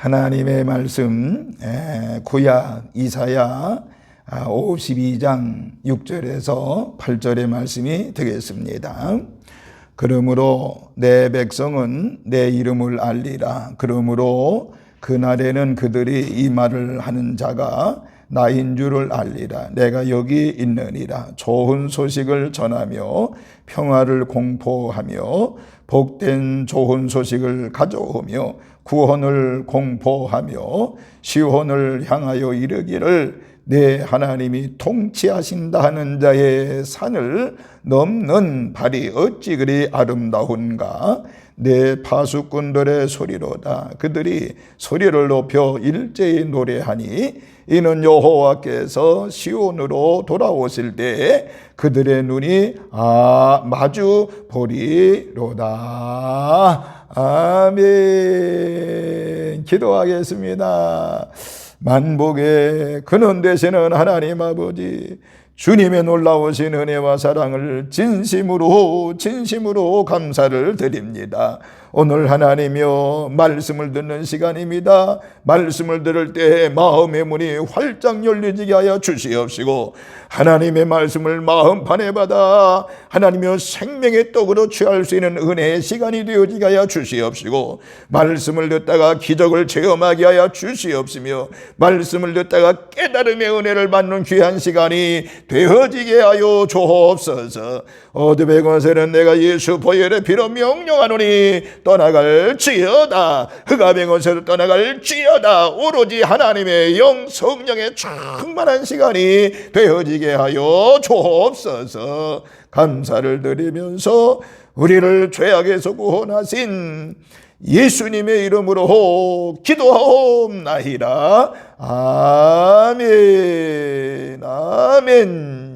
하나님의 말씀 구약 이사야 52장 6절에서 8절의 말씀이 되겠습니다. 그러므로 내 백성은 내 이름을 알리라. 그러므로 그날에는 그들이 이 말을 하는 자가 나인 줄을 알리라. 내가 여기 있느니라. 좋은 소식을 전하며 평화를 공포하며 복된 좋은 소식을 가져오며 구원을 공포하며 시온을 향하여 이르기를 내 하나님이 통치하신다 하는 자의 산을 넘는 발이 어찌 그리 아름다운가. 내 파수꾼들의 소리로다. 그들이 소리를 높여 일제히 노래하니 이는 여호와께서 시온으로 돌아오실 때에 그들의 눈이 마주 보리로다. 아멘. 기도하겠습니다. 만복의 근원 되시는 하나님 아버지, 주님의 놀라우신 은혜와 사랑을 진심으로 감사를 드립니다. 오늘 하나님이여 말씀을 듣는 시간입니다. 말씀을 들을 때 마음의 문이 활짝 열리게 하여 주시옵시고 하나님의 말씀을 마음판에 받아 하나님이여 생명의 떡으로 취할 수 있는 은혜의 시간이 되어지게 하여 주시옵시고 말씀을 듣다가 기적을 체험하게 하여 주시옵시며 말씀을 듣다가 깨달음의 은혜를 받는 귀한 시간이 되어지게 하여 주옵소서. 어둠의 권세는 내가 예수 보혈의 피로 명령하노니 떠나갈지어다. 흑암의 권세로 떠나갈지어다. 오로지 하나님의 영 성령의 충만한 시간이 되어지게 하여 주옵소서. 감사를 드리면서 우리를 죄악에서 구원하신 예수님의 이름으로 기도하옵나이다. 아멘. 아멘.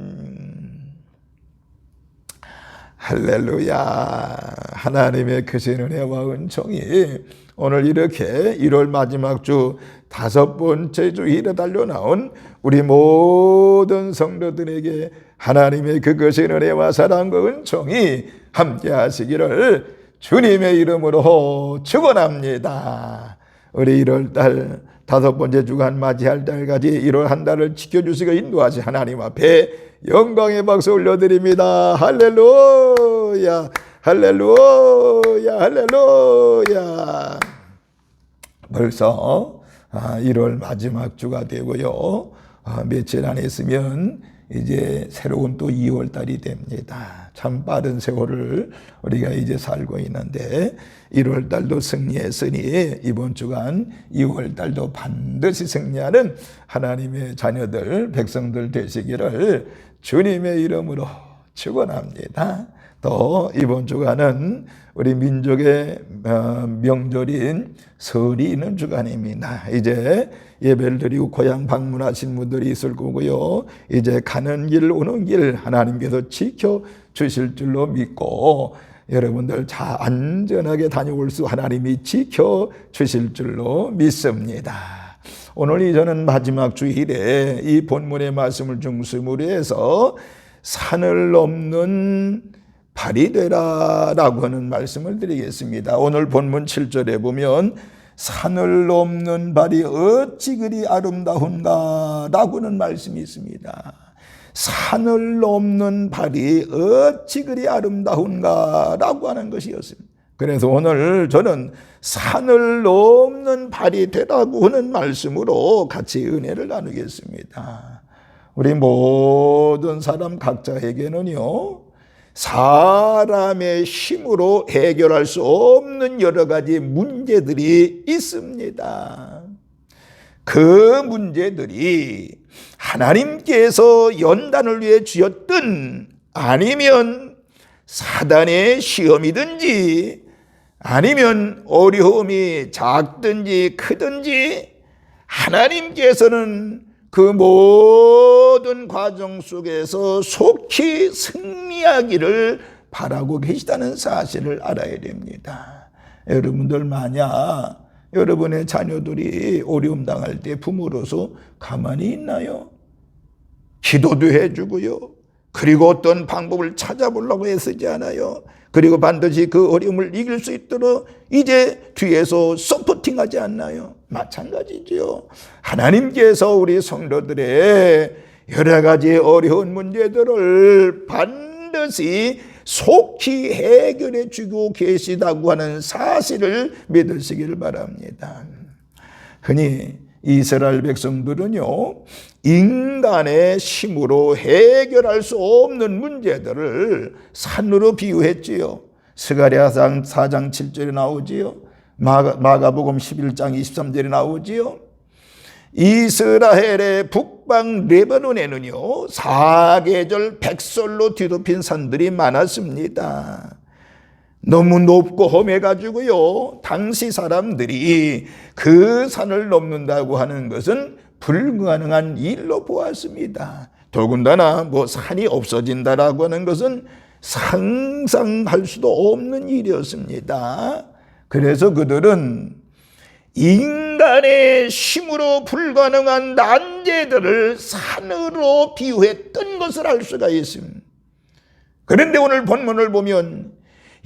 할렐루야. 하나님의 크신 은혜와 은총이 오늘 이렇게 1월 마지막 주 5번째 주일에 달려나온 우리 모든 성도들에게 하나님의 그 크신 은혜와 사랑과 은총이 함께 하시기를 주님의 이름으로 축원합니다. 우리 1월달 5번째 주간 맞이할 달까지 1월 한 달을 지켜주시고 인도하신 하나님 앞에 영광의 박수 올려드립니다. 할렐루야, 할렐루야, 할렐루야. 벌써 1월 마지막 주가 되고요. 며칠 안 있으면 이제 새로운 또 2월 달이 됩니다. 참 빠른 세월을 우리가 이제 살고 있는데 1월 달도 승리했으니 이번 주간 2월 달도 반드시 승리하는 하나님의 자녀들, 백성들 되시기를 주님의 이름으로 축원합니다. 또 이번 주간은 우리 민족의 명절인 설이 있는 주간입니다. 이제 예배를 드리고 고향 방문하신 분들이 있을 거고요. 이제 가는 길 오는 길 하나님께서 지켜주실 줄로 믿고 여러분들 잘 안전하게 다녀올 수 하나님이 지켜주실 줄로 믿습니다. 오늘 이제는 마지막 주일에 이 본문의 말씀을 중심으로 해서 산을 넘는 발이 되라 라고 하는 말씀을 드리겠습니다. 오늘 본문 7절에 보면 산을 넘는 발이 어찌 그리 아름다운가 라고 하는 말씀이 있습니다. 산을 넘는 발이 어찌 그리 아름다운가 라고 하는 것이었습니다. 그래서 오늘 저는 산을 넘는 발이 되라고 하는 말씀으로 같이 은혜를 나누겠습니다. 우리 모든 사람 각자에게는요, 사람의 힘으로 해결할 수 없는 여러 가지 문제들이 있습니다. 그 문제들이 하나님께서 연단을 위해 주셨든 아니면 사단의 시험이든지 아니면 어려움이 작든지 크든지 하나님께서는 그 모든 과정 속에서 속히 승리하기를 바라고 계시다는 사실을 알아야 됩니다. 여러분들 만약 여러분의 자녀들이 어려움 당할 때 부모로서 가만히 있나요? 기도도 해주고요. 그리고 어떤 방법을 찾아보려고 애쓰지 않아요. 그리고 반드시 그 어려움을 이길 수 있도록 이제 뒤에서 서포팅하지 않나요? 마찬가지죠. 하나님께서 우리 성도들의 여러 가지 어려운 문제들을 반드시 속히 해결해 주고 계시다고 하는 사실을 믿으시기를 바랍니다. 흔히 이스라엘 백성들은요, 인간의 힘으로 해결할 수 없는 문제들을 산으로 비유했지요. 스가랴상 4장 7절에 나오지요. 마가복음 11장 23절에 나오지요. 이스라엘의 북방 레바논에는요, 사계절 백설로 뒤덮인 산들이 많았습니다. 너무 높고 험해가지고요, 당시 사람들이 그 산을 넘는다고 하는 것은 불가능한 일로 보았습니다. 더군다나 산이 없어진다라고 하는 것은 상상할 수도 없는 일이었습니다. 그래서 그들은 인간의 힘으로 불가능한 난제들을 산으로 비유했던 것을 알 수가 있습니다. 그런데 오늘 본문을 보면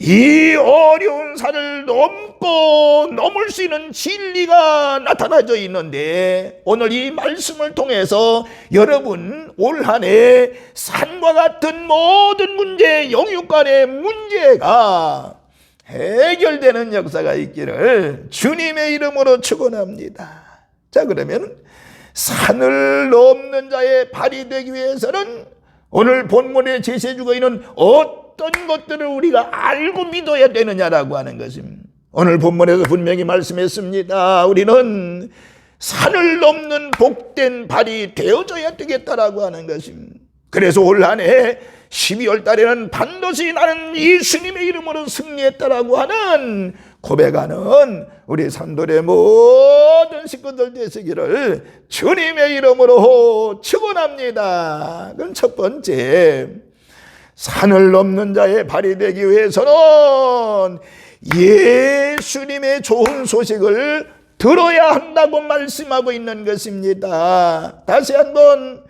이 어려운 산을 넘을 수 있는 진리가 나타나져 있는데, 오늘 이 말씀을 통해서 여러분 올 한 해 산과 같은 모든 문제, 영육 간의 문제가 해결되는 역사가 있기를 주님의 이름으로 축원합니다. 자, 그러면 산을 넘는 자의 발이 되기 위해서는 오늘 본문에 제시해주고 있는 어떤 것들을 우리가 알고 믿어야 되느냐라고 하는 것입니다. 오늘 본문에서 분명히 말씀했습니다. 우리는 산을 넘는 복된 발이 되어져야 되겠다라고 하는 것입니다. 그래서 올 한 해 12월 달에는 반드시 나는 예수님의 이름으로 승리했다라고 하는 고백하는 우리 산돌의 모든 식구들 되시기를 주님의 이름으로 축원합니다. 그럼 첫 번째, 산을 넘는 자의 발이 되기 위해서는 예수님의 좋은 소식을 들어야 한다고 말씀하고 있는 것입니다. 다시 한번,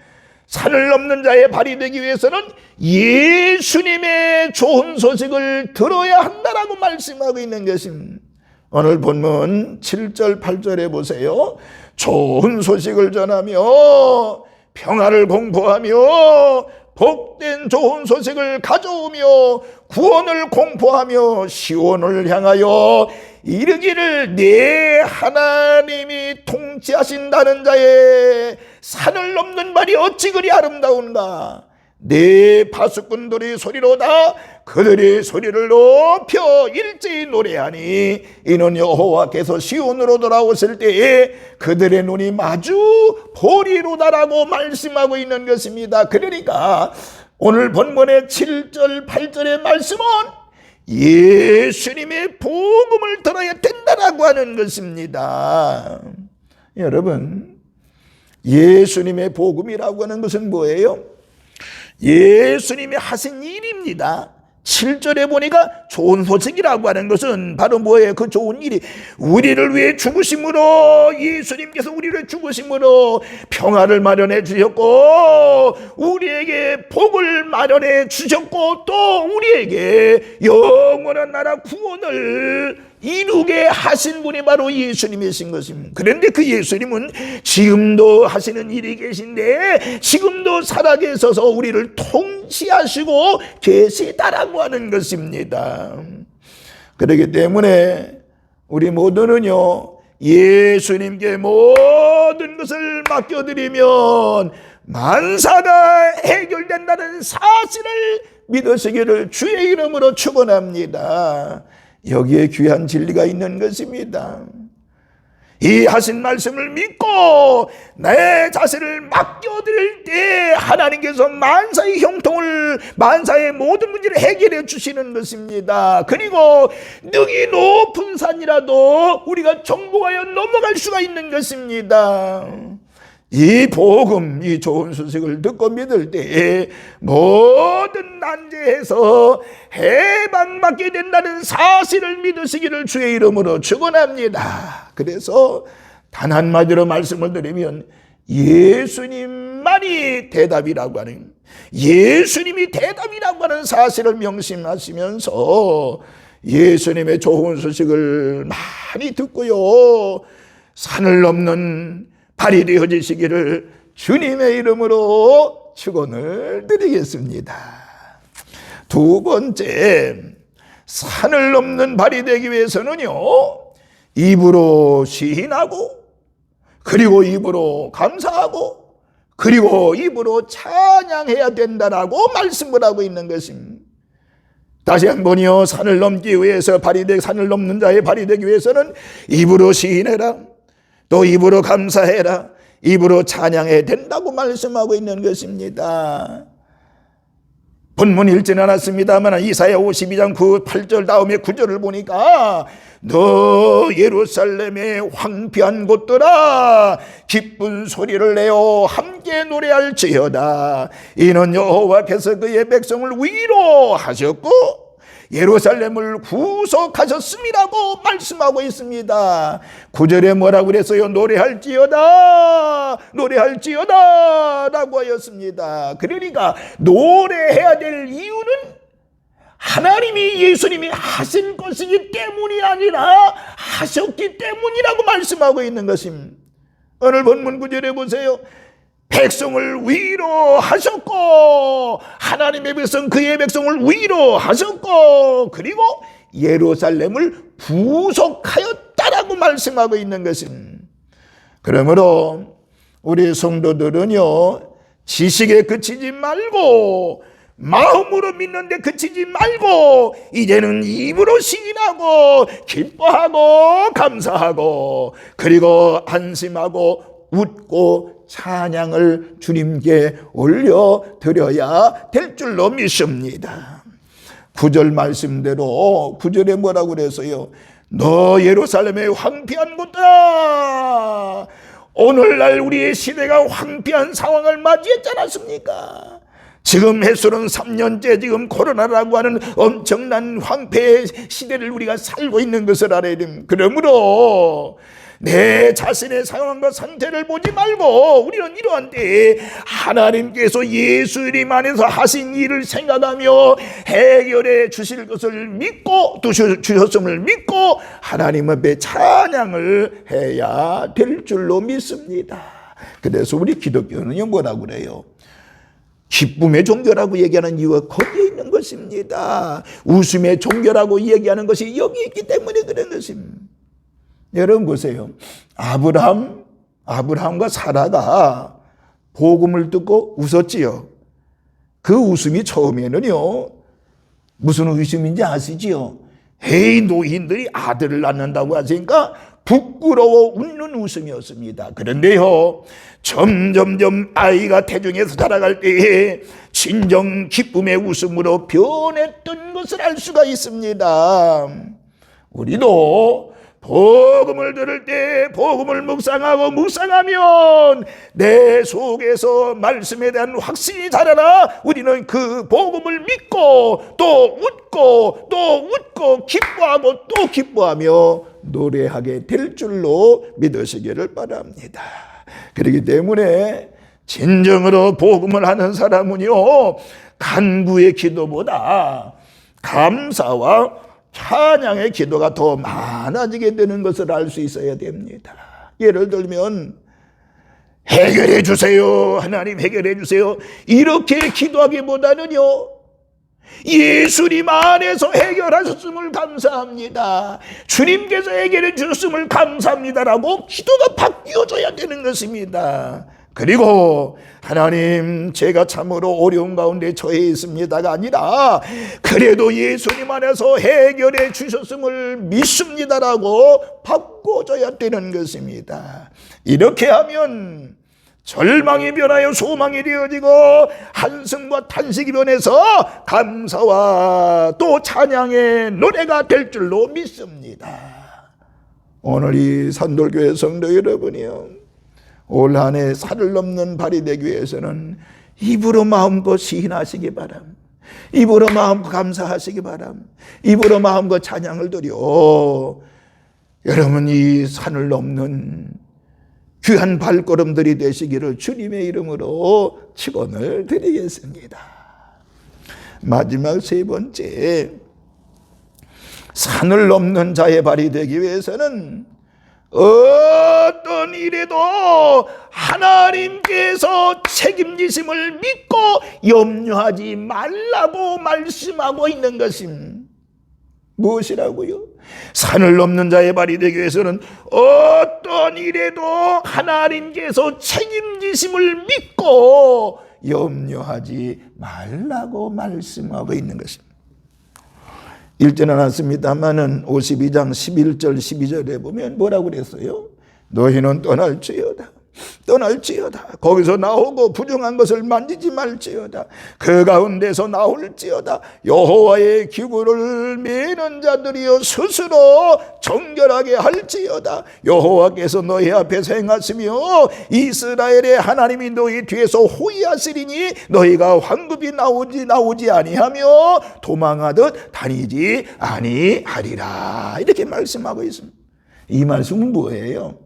산을 넘는 자의 발이 되기 위해서는 예수님의 좋은 소식을 들어야 한다라고 말씀하고 있는 것입니다. 오늘 본문 7절 8절에 보세요. 좋은 소식을 전하며 평화를 공포하며 복된 좋은 소식을 가져오며 구원을 공포하며 시온을 향하여 이르기를 내 하나님이 통치하신다는 자의 산을 넘는 발이 어찌 그리 아름다운가. 내 파수꾼들이 소리로다 그들이 소리를 높여 일제히 노래하니 이는 여호와께서 시온으로 돌아오실 때에 그들의 눈이 마주 보리로다라고 말씀하고 있는 것입니다. 그러니까 오늘 본문의 7절 8절의 말씀은 예수님의 복음을 들어야 된다라고 하는 것입니다. 여러분, 예수님의 복음이라고 하는 것은 뭐예요? 예수님이 하신 일입니다. 7절에 보니까 좋은 소식이라고 하는 것은 바로 뭐예요? 그 좋은 일이 우리를 위해 죽으심으로, 예수님께서 우리를 죽으심으로 평화를 마련해 주셨고 우리에게 복을 마련해 주셨고 또 우리에게 영원한 나라 구원을 이루게 하신 분이 바로 예수님이신 것입니다. 그런데 그 예수님은 지금도 하시는 일이 계신데 지금도 살아계셔서 우리를 통치하시고 계시다라고 하는 것입니다. 그렇기 때문에 우리 모두는요, 예수님께 모든 것을 맡겨드리면 만사가 해결된다는 사실을 믿으시기를 주의 이름으로 축원합니다. 여기에 귀한 진리가 있는 것입니다. 이 하신 말씀을 믿고 내 자신을 맡겨드릴 때 하나님께서 만사의 형통을, 만사의 모든 문제를 해결해 주시는 것입니다. 그리고 능히 높은 산이라도 우리가 정복하여 넘어갈 수가 있는 것입니다. 이 복음, 이 좋은 소식을 듣고 믿을 때에 모든 난제에서 해방받게 된다는 사실을 믿으시기를 주의 이름으로 축원합니다. 그래서 단 한마디로 말씀을 드리면 예수님만이 대답이라고 하는, 예수님이 대답이라고 하는 사실을 명심하시면서 예수님의 좋은 소식을 많이 듣고요, 산을 넘는 발이 되어지시기를 주님의 이름으로 축원을 드리겠습니다. 두 번째, 산을 넘는 발이 되기 위해서는요, 입으로 시인하고, 그리고 입으로 감사하고, 그리고 입으로 찬양해야 된다라고 말씀을 하고 있는 것입니다. 다시 한번요, 산을 넘기 위해서 산을 넘는 자의 발이 되기 위해서는 입으로 시인해라, 또 입으로 감사해라, 입으로 찬양해야 된다고 말씀하고 있는 것입니다. 본문 읽지는 않았습니다만 이사야 52장 8절 다음에 9절을 보니까 너 예루살렘의 황폐한 곳들아 기쁜 소리를 내어 함께 노래할지어다. 이는 여호와께서 그의 백성을 위로하셨고 예루살렘을 구속하셨음이라고 말씀하고 있습니다. 9절에 뭐라고 그랬어요? 노래할지어다 라고 하였습니다. 그러니까 노래해야 될 이유는 하나님이 예수님이 하신 것이기 때문이 아니라 하셨기 때문이라고 말씀하고 있는 것입니다. 오늘 본문 9절에 보세요. 백성을 위로하셨고, 하나님의 백성 그의 백성을 위로하셨고, 그리고 예루살렘을 구속하였다라고 말씀하고 있는 것입니다. 그러므로 우리 성도들은요, 지식에 그치지 말고 마음으로 믿는데 그치지 말고 이제는 입으로 시인하고 기뻐하고 감사하고 그리고 안심하고 웃고 찬양을 주님께 올려드려야 될 줄로 믿습니다. 9절 말씀대로 9절에 뭐라고 그랬어요? 너 예루살렘의 황폐한 곳들아, 오늘날 우리의 시대가 황폐한 상황을 맞이했지 않았습니까? 지금 해수는 3년째 지금 코로나라고 하는 엄청난 황폐의 시대를 우리가 살고 있는 것을 알아야 됩니다. 그러므로 내 자신의 상황과 상태를 보지 말고 우리는 이러한 때에 하나님께서 예수님 안에서 하신 일을 생각하며 해결해 주실 것을 믿고 또 주셨음을 믿고 하나님 앞에 찬양을 해야 될 줄로 믿습니다. 그래서 우리 기독교는요 뭐라고 그래요? 기쁨의 종교라고 얘기하는 이유가 거기에 있는 것입니다. 웃음의 종교라고 얘기하는 것이 여기 있기 때문에 그런 것입니다. 여러분 보세요. 아브라함과 사라가 복음을 듣고 웃었지요. 그 웃음이 처음에는요 무슨 웃음인지 아시지요? 헤이 노인들이 아들을 낳는다고 하시니까 부끄러워 웃는 웃음이었습니다. 그런데요 점점점 아이가 태중에서 자라갈 때에 진정 기쁨의 웃음으로 변했던 것을 알 수가 있습니다. 우리도 복음을 들을 때 복음을 묵상하면 내 속에서 말씀에 대한 확신이 자라나 우리는 그 복음을 믿고 또 웃고 기뻐하고 또 기뻐하며 노래하게 될 줄로 믿으시기를 바랍니다. 그렇기 때문에 진정으로 복음을 하는 사람은요 간구의 기도보다 감사와 찬양의 기도가 더 많아지게 되는 것을 알 수 있어야 됩니다. 예를 들면 해결해 주세요, 하나님 해결해 주세요, 이렇게 기도하기보다는요 예수님 안에서 해결하셨음을 감사합니다, 주님께서 해결해 주셨음을 감사합니다라고 기도가 바뀌어져야 되는 것입니다. 그리고 하나님 제가 참으로 어려운 가운데 처해 있습니다가 아니라 그래도 예수님 안에서 해결해 주셨음을 믿습니다라고 바꿔줘야 되는 것입니다. 이렇게 하면 절망이 변하여 소망이 되어지고 한숨과 탄식이 변해서 감사와 또 찬양의 노래가 될 줄로 믿습니다. 오늘 이 산돌교회 성도 여러분이요, 올 한 해 산을 넘는 발이 되기 위해서는 입으로 마음껏 시인하시기 바랍니다. 입으로 마음껏 감사하시기 바랍니다. 입으로 마음껏 찬양을 드려 여러분 이 산을 넘는 귀한 발걸음들이 되시기를 주님의 이름으로 축원을 드리겠습니다. 마지막 세 번째, 산을 넘는 자의 발이 되기 위해서는 어떤 일에도 하나님께서 책임지심을 믿고 염려하지 말라고 말씀하고 있는 것입니다. 무엇이라고요? 산을 넘는 자의 발이 되기 위해서는 어떤 일에도 하나님께서 책임지심을 믿고 염려하지 말라고 말씀하고 있는 것입니다. 읽지는 않습니다만은 52장 11절 12절에 보면 뭐라고 그랬어요? 너희는 떠날지어다. 거기서 나오고 부정한 것을 만지지 말지어다. 그 가운데서 나올지어다. 여호와의 기구를 매는 자들이여 스스로 정결하게 할지어다. 여호와께서 너희 앞에서 행하시며 이스라엘의 하나님이 너희 뒤에서 호위하시리니 너희가 황급히 나오지 아니하며 도망하듯 다니지 아니하리라. 이렇게 말씀하고 있습니다. 이 말씀은 뭐예요?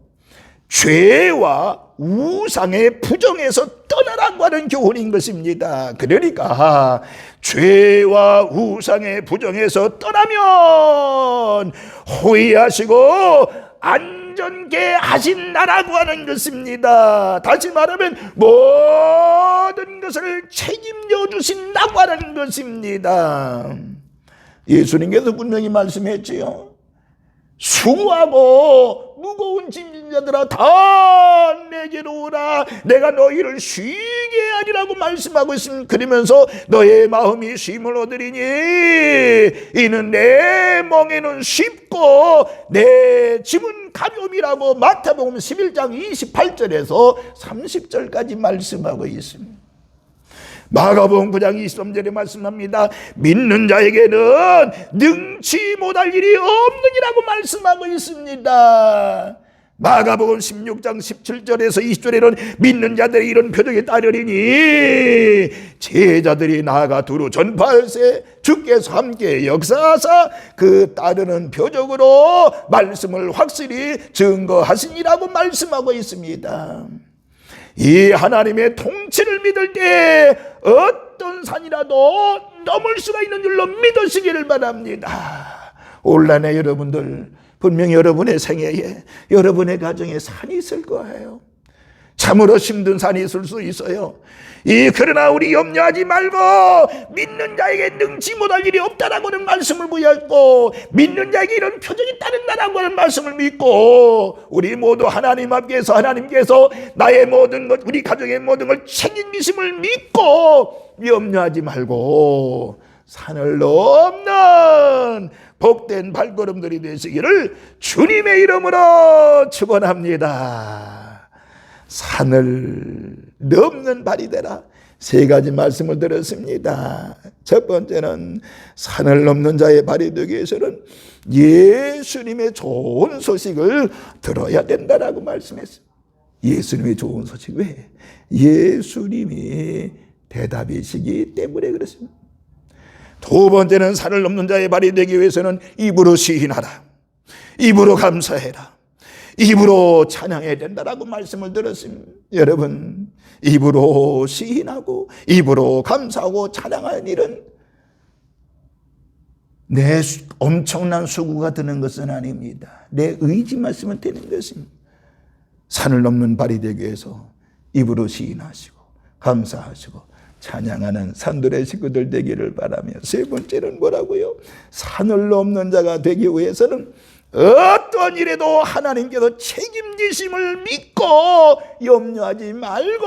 죄와 우상의 부정에서 떠나라고 하는 교훈인 것입니다. 그러니까 죄와 우상의 부정에서 떠나면 호위하시고 안전케 하신다라고 하는 것입니다. 다시 말하면 모든 것을 책임져 주신다고 하는 것입니다. 예수님께서 분명히 말씀했지요. 수고하고 무거운 짐진 자들아 다 내게로 오라. 내가 너희를 쉬게 하리라고 말씀하고 있습니다. 그러면서 너의 마음이 쉼을 얻으리니 이는 내 멍에는 쉽고 내 짐은 가벼움이라고 마태복음 11장 28절에서 30절까지 말씀하고 있습니다. 마가복음 9장 23절에 말씀합니다. 믿는 자에게는 능치 못할 일이 없느니라고 말씀하고 있습니다. 마가복음 16장 17절에서 20절에는 믿는 자들이 이런 표적에 따르리니 제자들이 나아가 두루 전파할세 주께서 함께 역사하사 그 따르는 표적으로 말씀을 확실히 증거하시니라고 말씀하고 있습니다. 이 하나님의 통치를 믿을 때 어떤 산이라도 넘을 수가 있는 줄로 믿으시기를 바랍니다. 올한해 여러분들 분명히 여러분의 생애에 여러분의 가정에 산이 있을 거예요. 참으로 힘든 산이 있을 수 있어요. 그러나 우리 염려하지 말고 믿는 자에게 능치 못할 일이 없다라고 하는 말씀을 부여했고 믿는 자에게 이런 표적이 따른다라고 하는 말씀을 믿고 우리 모두 하나님 앞에서 하나님께서 나의 모든 것 우리 가정의 모든 걸 책임지심을 믿고 염려하지 말고 산을 넘는 복된 발걸음들이 되시기를 주님의 이름으로 축원합니다. 산을 넘는 발이 되라. 세 가지 말씀을 들었습니다. 첫 번째는 산을 넘는 자의 발이 되기 위해서는 예수님의 좋은 소식을 들어야 된다라고 말씀했어요. 예수님의 좋은 소식. 왜? 예수님이 대답이시기 때문에 그렇습니다. 두 번째는 산을 넘는 자의 발이 되기 위해서는 입으로 시인하라. 입으로 감사해라. 입으로 찬양해야 된다라고 말씀을 들었습니다. 여러분, 입으로 시인하고 입으로 감사하고 찬양하는 일은 내 엄청난 수고가 드는 것은 아닙니다. 내 의지만 쓰면 되는 것입니다. 산을 넘는 발이 되기 위해서 입으로 시인하시고 감사하시고 찬양하는 산들의 식구들 되기를 바라며, 세 번째는 뭐라고요? 산을 넘는 자가 되기 위해서는 어떤 일에도 하나님께서 책임지심을 믿고 염려하지 말고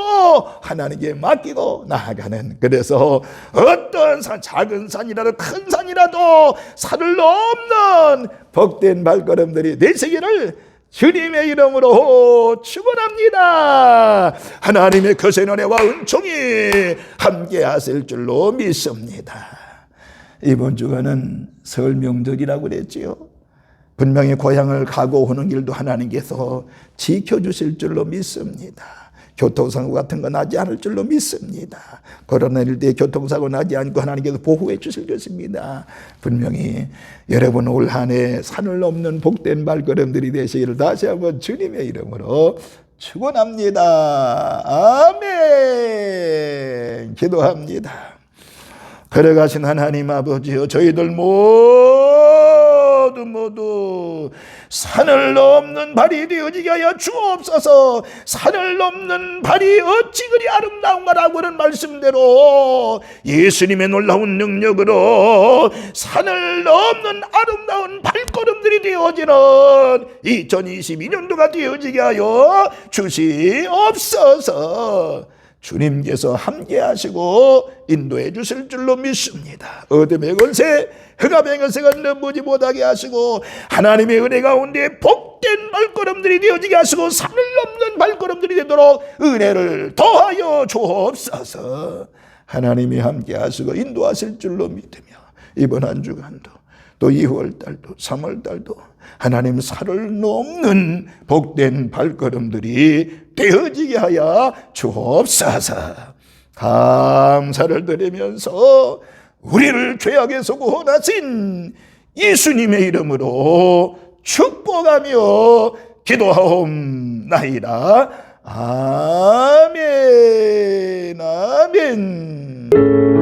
하나님께 맡기고 나아가는, 그래서 어떤 산, 작은 산이라도 큰 산이라도 산을 넘는 복된 발걸음들이 되시기를 주님의 이름으로 축원합니다. 하나님의 거센 은혜와 은총이 함께 하실 줄로 믿습니다. 이번 주간은 설 명절이라고 그랬지요. 분명히 고향을 가고 오는 길도 하나님께서 지켜주실 줄로 믿습니다. 교통사고 같은 거 나지 않을 줄로 믿습니다. 코로나19 때 교통사고 나지 않고 하나님께서 보호해 주실 것입니다. 분명히 여러분 올 한 해 산을 넘는 복된 발걸음들이 되시기를 다시 한번 주님의 이름으로 축원합니다. 아멘. 기도합니다. 걸어가신 하나님 아버지여, 저희들 모두 산을 넘는 발이 되어지게 하여 주옵소서. 산을 넘는 발이 어찌 그리 아름다운가라고 하는 말씀대로 예수님의 놀라운 능력으로 산을 넘는 아름다운 발걸음들이 되어지는 2022년도가 되어지게 하여 주시옵소서. 주님께서 함께 하시고 인도해 주실 줄로 믿습니다. 어둠의 권세, 흑암의 권세가 넘보지 못하게 하시고 하나님의 은혜 가운데 복된 발걸음들이 되어지게 하시고 산을 넘는 발걸음들이 되도록 은혜를 더하여 주옵소서. 하나님이 함께 하시고 인도하실 줄로 믿으며 이번 한 주간도 또 2월달도 3월달도 하나님 산을 넘는 복된 발걸음들이 되어지게 하여 주옵소서. 감사를 드리면서 우리를 죄악에서 구원하신 예수님의 이름으로 축복하며 기도하옵나이다. 아멘. 아멘.